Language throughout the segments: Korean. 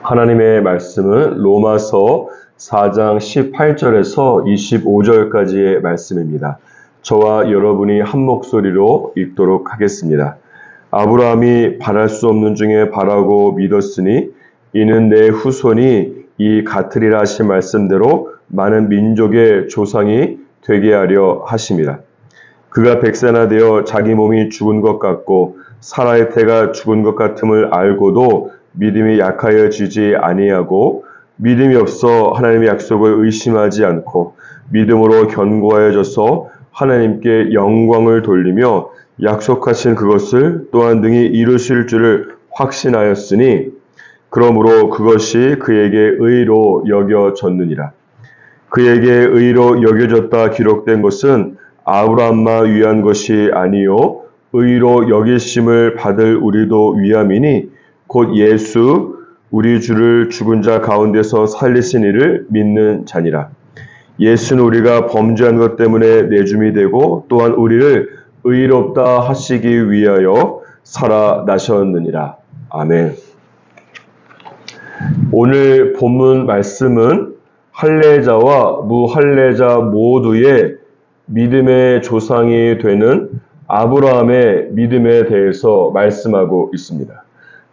하나님의 말씀은 로마서 4장 18절에서 25절까지의 말씀입니다. 저와 여러분이 한 목소리로 읽도록 하겠습니다. 아브라함이 바랄 수 없는 중에 바라고 믿었으니 이는 내 후손이 이 같으리라 하신 말씀대로 많은 민족의 조상이 되게 하려 하심이라. 그가 백세나 되어 자기 몸이 죽은 것 같고 사라의 태가 죽은 것 같음을 알고도 믿음이 약하여지지 아니하고 믿음이 없어 하나님의 약속을 의심하지 않고 믿음으로 견고하여져서 하나님께 영광을 돌리며 약속하신 그것을 또한 능히 이루실 줄을 확신하였으니 그러므로 그것이 그에게 의로 여겨졌느니라. 그에게 의로 여겨졌다 기록된 것은 아브라함만 위한 것이 아니요 의로 여기심을 받을 우리도 위함이니 곧 예수 우리 주를 죽은 자 가운데서 살리신 이를 믿는 자니라. 예수는 우리가 범죄한 것 때문에 내줌이 되고 또한 우리를 의롭다 하시기 위하여 살아나셨느니라. 아멘. 오늘 본문 말씀은 할례자와 무할례자 모두의 믿음의 조상이 되는 아브라함의 믿음에 대해서 말씀하고 있습니다.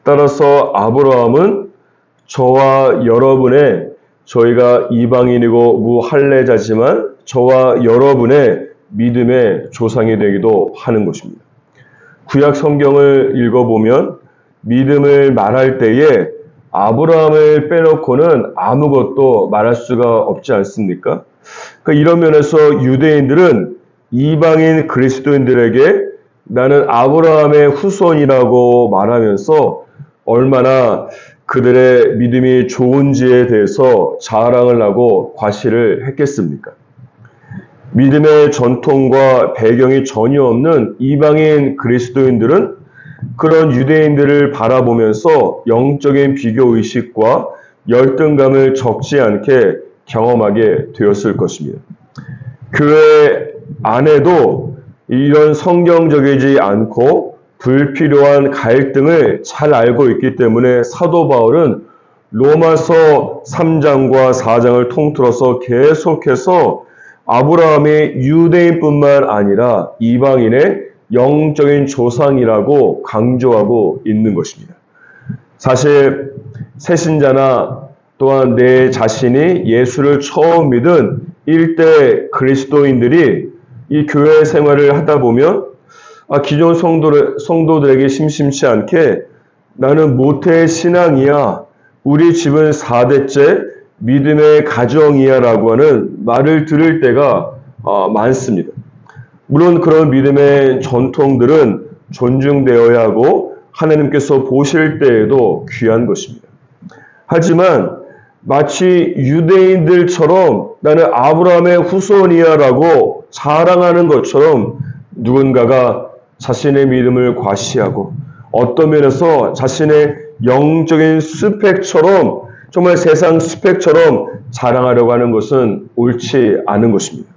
따라서 아브라함은 저와 여러분의, 저희가 이방인이고 무할례자지만 저와 여러분의 믿음의 조상이 되기도 하는 것입니다. 구약 성경을 읽어보면 믿음을 말할 때에 아브라함을 빼놓고는 아무것도 말할 수가 없지 않습니까? 이런 면에서 유대인들은 이방인 그리스도인들에게 나는 아브라함의 후손이라고 말하면서 얼마나 그들의 믿음이 좋은지에 대해서 자랑을 하고 과시를 했겠습니까? 믿음의 전통과 배경이 전혀 없는 이방인 그리스도인들은 그런 유대인들을 바라보면서 영적인 비교의식과 열등감을 적지 않게 경험하게 되었을 것입니다. 교회 안에도 이런 성경적이지 않고 불필요한 갈등을 잘 알고 있기 때문에 사도 바울은 로마서 3장과 4장을 통틀어서 계속해서 아브라함이 유대인뿐만 아니라 이방인의 영적인 조상이라고 강조하고 있는 것입니다. 사실 새신자나 또한 내 자신이 예수를 처음 믿은 일대 그리스도인들이 이 교회 생활을 하다 보면 기존 성도들에게 심심치 않게 나는 모태 신앙이야, 우리 집은 4대째 믿음의 가정이야 라고 하는 말을 들을 때가 많습니다. 물론 그런 믿음의 전통들은 존중되어야 하고 하나님께서 보실 때에도 귀한 것입니다. 하지만 마치 유대인들처럼 나는 아브라함의 후손이야 라고 자랑하는 것처럼 누군가가 자신의 믿음을 과시하고 어떤 면에서 자신의 영적인 스펙처럼 정말 세상 스펙처럼 자랑하려고 하는 것은 옳지 않은 것입니다.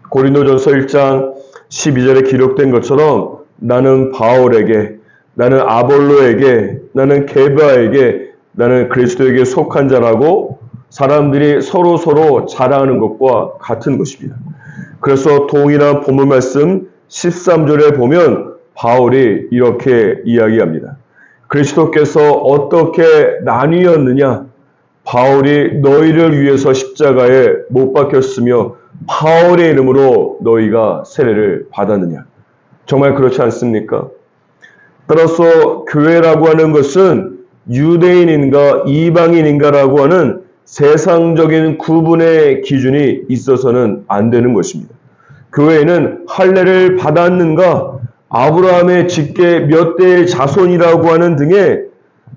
고린도전서 1장 12절에 기록된 것처럼 나는 바울에게, 나는 아볼로에게, 나는 게바에게, 나는 그리스도에게 속한 자라고 사람들이 서로 자랑하는 것과 같은 것입니다. 그래서 동일한 본문 말씀 13절에 보면 바울이 이렇게 이야기합니다. 그리스도께서 어떻게 나뉘었느냐? 바울이 너희를 위해서 십자가에 못 박혔으며 바울의 이름으로 너희가 세례를 받았느냐? 정말 그렇지 않습니까? 따라서 교회라고 하는 것은 유대인인가 이방인인가라고 하는 세상적인 구분의 기준이 있어서는 안 되는 것입니다. 교회는 할례를 받았는가, 아브라함의 직계 몇 대의 자손이라고 하는 등의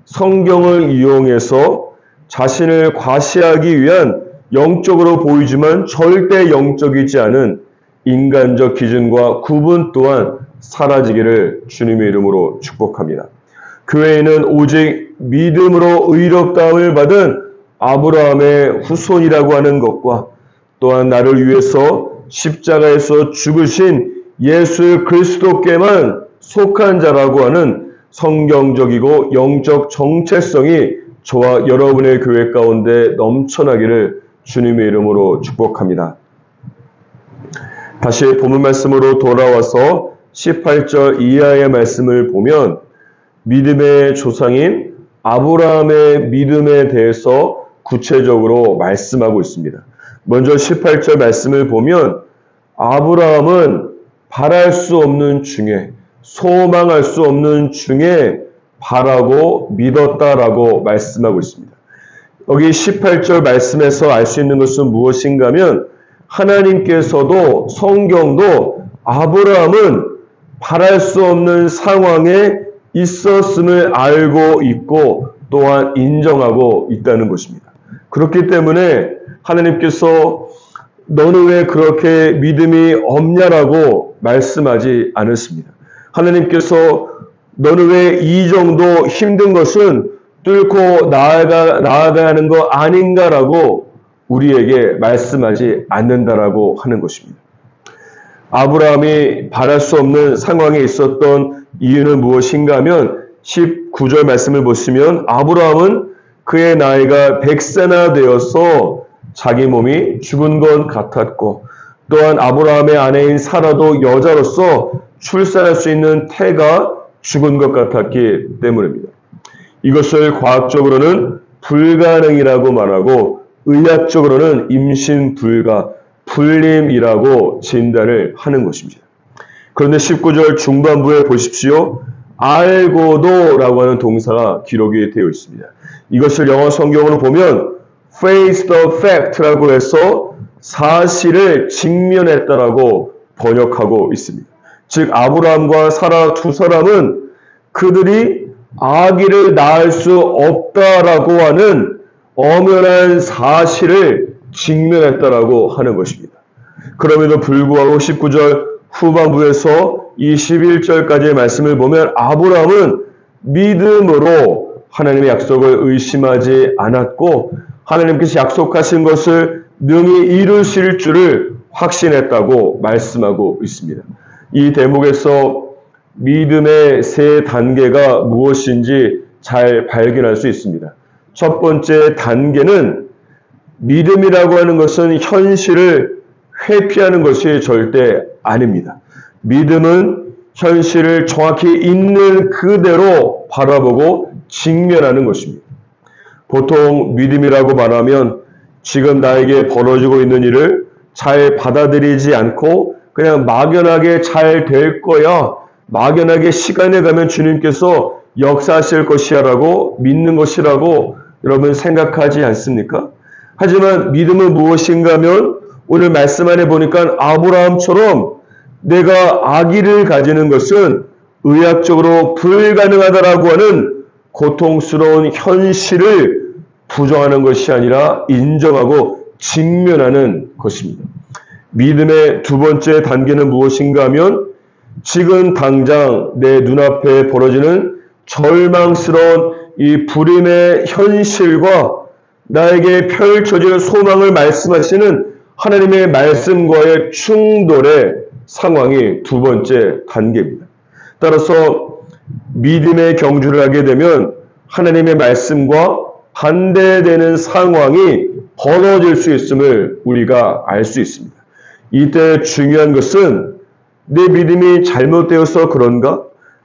성경을 이용해서 자신을 과시하기 위한 영적으로 보이지만 절대 영적이지 않은 인간적 기준과 구분 또한 사라지기를 주님의 이름으로 축복합니다. 교회는 오직 믿음으로 의롭다함을 받은 아브라함의 후손이라고 하는 것과 또한 나를 위해서 십자가에서 죽으신 예수 그리스도께만 속한 자라고 하는 성경적이고 영적 정체성이 저와 여러분의 교회 가운데 넘쳐나기를 주님의 이름으로 축복합니다. 다시 본문 말씀으로 돌아와서 18절 이하의 말씀을 보면 믿음의 조상인 아브라함의 믿음에 대해서 구체적으로 말씀하고 있습니다. 먼저 18절 말씀을 보면 아브라함은 바랄 수 없는 중에, 소망할 수 없는 중에 바라고 믿었다라고 말씀하고 있습니다. 여기 18절 말씀에서 알 수 있는 것은 무엇인가 하면 하나님께서도 성경도 아브라함은 바랄 수 없는 상황에 있었음을 알고 있고 또한 인정하고 있다는 것입니다. 그렇기 때문에 하나님께서 너는 왜 그렇게 믿음이 없냐라고 말씀하지 않았습니다. 하나님께서 너는 왜 이 정도 힘든 것은 뚫고 나아가야 하는 거 아닌가라고 우리에게 말씀하지 않는다라고 하는 것입니다. 아브라함이 바랄 수 없는 상황에 있었던 이유는 무엇인가 하면 19절 말씀을 보시면 아브라함은 그의 나이가 100세나 되어서 자기 몸이 죽은 것 같았고 또한 아브라함의 아내인 사라도 여자로서 출산할 수 있는 태가 죽은 것 같았기 때문입니다. 이것을 과학적으로는 불가능이라고 말하고 의학적으로는 임신 불가, 불림이라고 진단을 하는 것입니다. 그런데 19절 중반부에 보십시오. 알고도 라고 하는 동사가 기록이 되어 있습니다. 이것을 영어 성경으로 보면 face the fact라고 해서 사실을 직면했다라고 번역하고 있습니다. 즉 아브라함과 사라 두 사람은 그들이 아기를 낳을 수 없다라고 하는 엄연한 사실을 직면했다라고 하는 것입니다. 그럼에도 불구하고 19절 후반부에서 21절까지의 말씀을 보면 아브라함은 믿음으로 하나님의 약속을 의심하지 않았고 하나님께서 약속하신 것을 능히 이루실 줄을 확신했다고 말씀하고 있습니다. 이 대목에서 믿음의 세 단계가 무엇인지 잘 발견할 수 있습니다. 첫 번째 단계는 믿음이라고 하는 것은 현실을 회피하는 것이 절대 아닙니다. 믿음은 현실을 정확히 있는 그대로 바라보고 직면하는 것입니다. 보통 믿음이라고 말하면 지금 나에게 벌어지고 있는 일을 잘 받아들이지 않고 그냥 막연하게 잘 될 거야, 막연하게 시간이 가면 주님께서 역사하실 것이라고 믿는 것이라고 여러분 생각하지 않습니까? 하지만 믿음은 무엇인가 하면 오늘 말씀 안에 보니까 아브라함처럼 내가 아기를 가지는 것은 의학적으로 불가능하다라고 하는 고통스러운 현실을 부정하는 것이 아니라 인정하고 직면하는 것입니다. 믿음의 두 번째 단계는 무엇인가 하면 지금 당장 내 눈앞에 벌어지는 절망스러운 이 불임의 현실과 나에게 펼쳐질 소망을 말씀하시는 하나님의 말씀과의 충돌의 상황이 두 번째 단계입니다. 따라서 믿음의 경주를 하게 되면 하나님의 말씀과 반대되는 상황이 벌어질 수 있음을 우리가 알 수 있습니다. 이때 중요한 것은 내 믿음이 잘못되어서 그런가?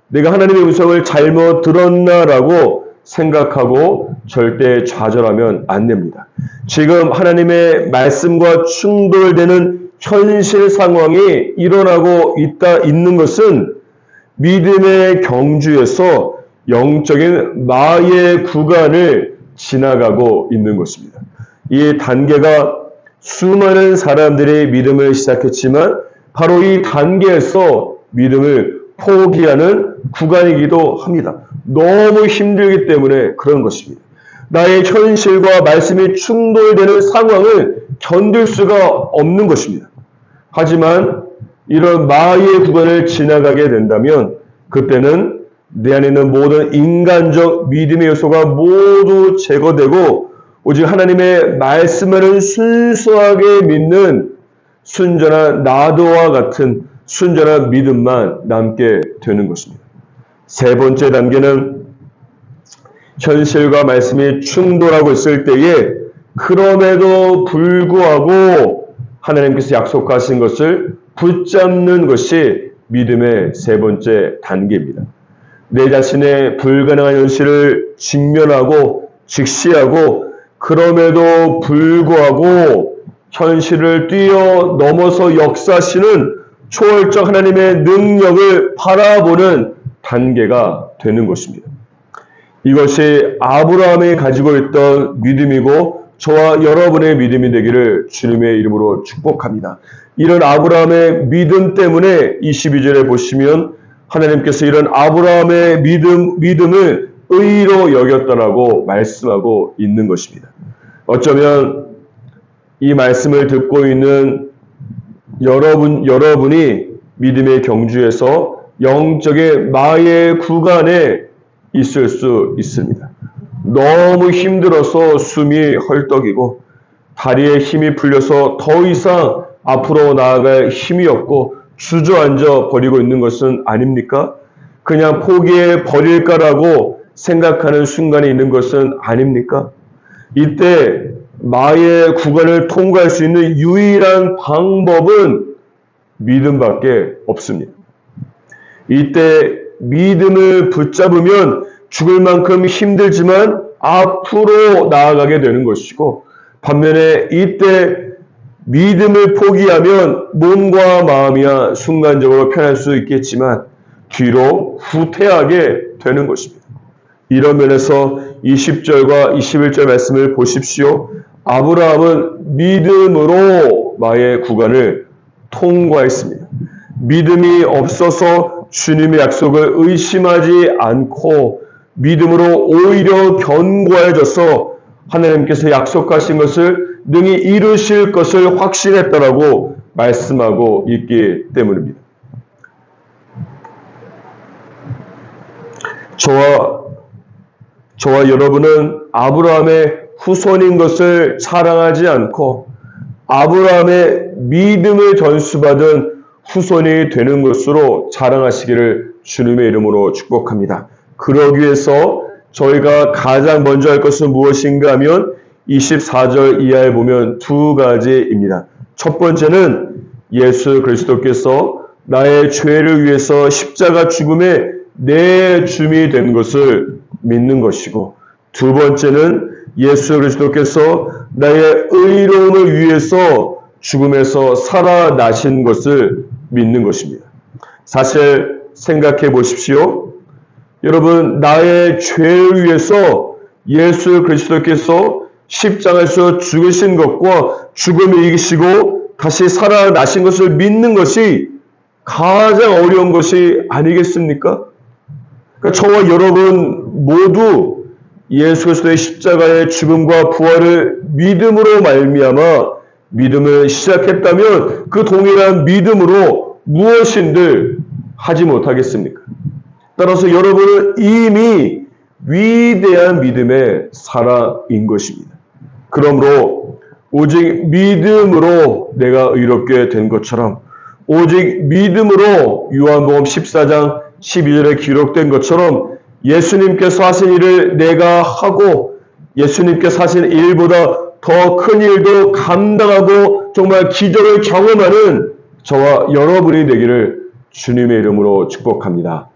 내가 하나님의 음성을 잘못 들었나라고 생각하고 절대 좌절하면 안 됩니다. 지금 하나님의 말씀과 충돌되는 현실 상황이 일어나고 있는 것은 믿음의 경주에서 영적인 마의 구간을 지나가고 있는 것입니다. 이 단계가 수많은 사람들이 믿음을 시작했지만 바로 이 단계에서 믿음을 포기하는 구간이기도 합니다. 너무 힘들기 때문에 그런 것입니다. 나의 현실과 말씀이 충돌되는 상황을 견딜 수가 없는 것입니다. 하지만 이런 마의 구간을 지나가게 된다면 그때는 내 안에 있는 모든 인간적 믿음의 요소가 모두 제거되고 오직 하나님의 말씀을 순수하게 믿는 순전한 나도와 같은 순전한 믿음만 남게 되는 것입니다. 세 번째 단계는 현실과 말씀이 충돌하고 있을 때에 그럼에도 불구하고 하나님께서 약속하신 것을 붙잡는 것이 믿음의 세 번째 단계입니다. 내 자신의 불가능한 현실을 직면하고 직시하고 그럼에도 불구하고 현실을 뛰어넘어서 역사하시는 초월적 하나님의 능력을 바라보는 단계가 되는 것입니다. 이것이 아브라함이 가지고 있던 믿음이고 저와 여러분의 믿음이 되기를 주님의 이름으로 축복합니다. 이런 아브라함의 믿음 때문에 22절에 보시면 하나님께서 이런 아브라함의 믿음을 의로 여겼다라고 말씀하고 있는 것입니다. 어쩌면 이 말씀을 듣고 있는 여러분이 믿음의 경주에서 영적의 마의 구간에 있을 수 있습니다. 너무 힘들어서 숨이 헐떡이고 다리에 힘이 풀려서 더 이상 앞으로 나아갈 힘이 없고 주저앉아 버리고 있는 것은 아닙니까? 그냥 포기해 버릴까라고 생각하는 순간이 있는 것은 아닙니까? 이때 마의 구간을 통과할 수 있는 유일한 방법은 믿음밖에 없습니다. 이때 믿음을 붙잡으면 죽을 만큼 힘들지만 앞으로 나아가게 되는 것이고, 반면에 이때 믿음을 포기하면 몸과 마음이야 순간적으로 편할 수 있겠지만 뒤로 후퇴하게 되는 것입니다. 이런 면에서 20절과 21절 말씀을 보십시오. 아브라함은 믿음으로 마의 구간을 통과했습니다. 믿음이 없어서 주님의 약속을 의심하지 않고 믿음으로 오히려 견고해져서 하나님께서 약속하신 것을 능히 이루실 것을 확신했다라고 말씀하고 있기 때문입니다. 저와 여러분은 아브라함의 후손인 것을 자랑하지 않고 아브라함의 믿음을 전수받은 후손이 되는 것으로 자랑하시기를 주님의 이름으로 축복합니다. 그러기 위해서 저희가 가장 먼저 할 것은 무엇인가 하면 24절 이하에 보면 두 가지입니다. 첫 번째는 예수 그리스도께서 나의 죄를 위해서 십자가 죽음에 내 주미 된 것을 믿는 것이고, 두 번째는 예수 그리스도께서 나의 의로움을 위해서 죽음에서 살아나신 것을 믿는 것입니다. 사실 생각해 보십시오. 여러분, 나의 죄를 위해서 예수 그리스도께서 십자가에서 죽으신 것과 죽음을 이기시고 다시 살아나신 것을 믿는 것이 가장 어려운 것이 아니겠습니까? 그러니까 저와 여러분 모두 예수 그리스도의 십자가의 죽음과 부활을 믿음으로 말미암아 믿음을 시작했다면 그 동일한 믿음으로 무엇인들 하지 못하겠습니까? 따라서 여러분은 이미 위대한 믿음의 사람인 것입니다. 그러므로 오직 믿음으로 내가 의롭게 된 것처럼, 오직 믿음으로 요한복음 14장 12절에 기록된 것처럼 예수님께서 하신 일을 내가 하고 예수님께서 하신 일보다 더 큰 일도 감당하고 정말 기적을 경험하는 저와 여러분이 되기를 주님의 이름으로 축복합니다.